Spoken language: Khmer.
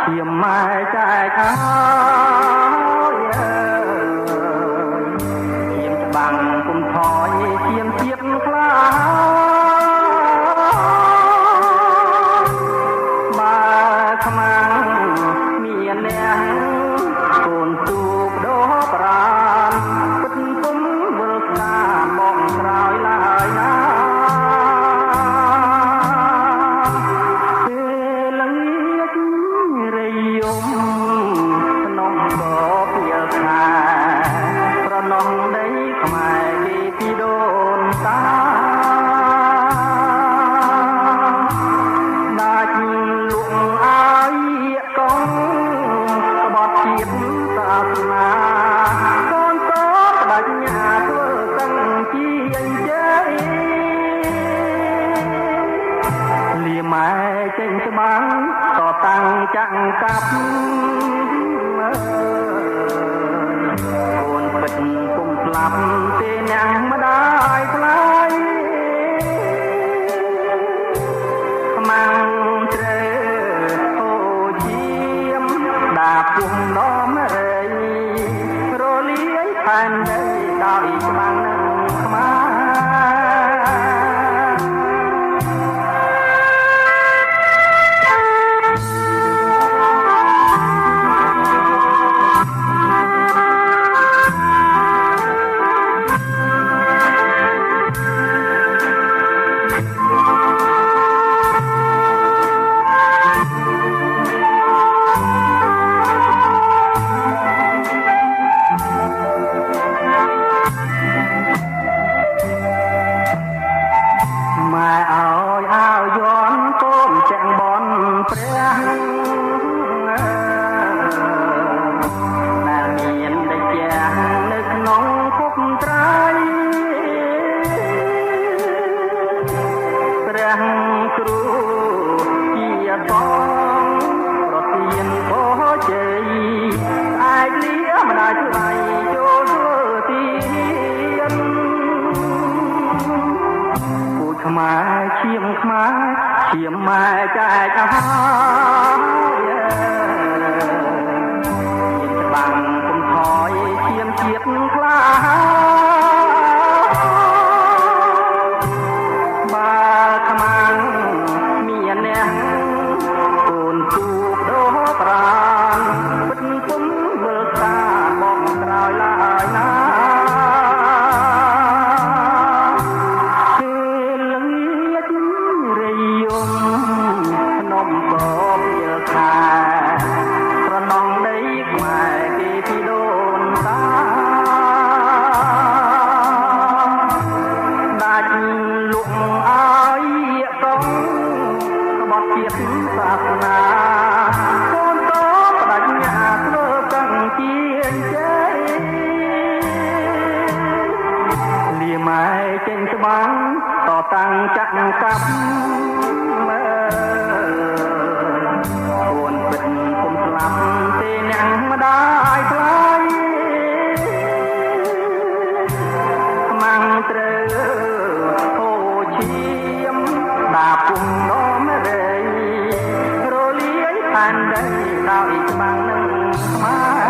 ឈាមម៉ែចែកហើយឈាមច្បាំងគុំថយឈាមជាតិខ្លាបើខ្មាំងមានអ្នកកូនទូបដោប្រានពិតគុំវិលស្នាបងក្រោយឡើយណាម៉ែចេញច្បាំងក៏តាំងចាក់កាប់កូនពិតគុំស្លាប់ទេអ្នកម្ដាយថ្លៃខ្មាំងជ្រៅអូជាមដាពុំដមរៃរលាយផែនដីដោយច្បាំងនឹងខ្មែរគ្រូជាបងប្រទានបោជ័យអាចលៀម្ដាយថ្លៃចូលធ្វើទៀនពូខ្មែរឈាមខ្មែរឈាមម៉ែចែកហើយច្បាំងគុំថយឈាមជាតិខ្លាសាសនាកូនតបដញ្ញាធ្វើតាំងជាជ័យលាម៉ែចេញច្បាំងតតាំងចាក់កាប់មើកូនពិតគុំស្លាប់ទេអ្នកម្ដាយថ្លៃខ្មាំងត្រូវហូរឈាមដាពុំដមរៃផែនដីដោយច្បាំងនឹងខ្មែរ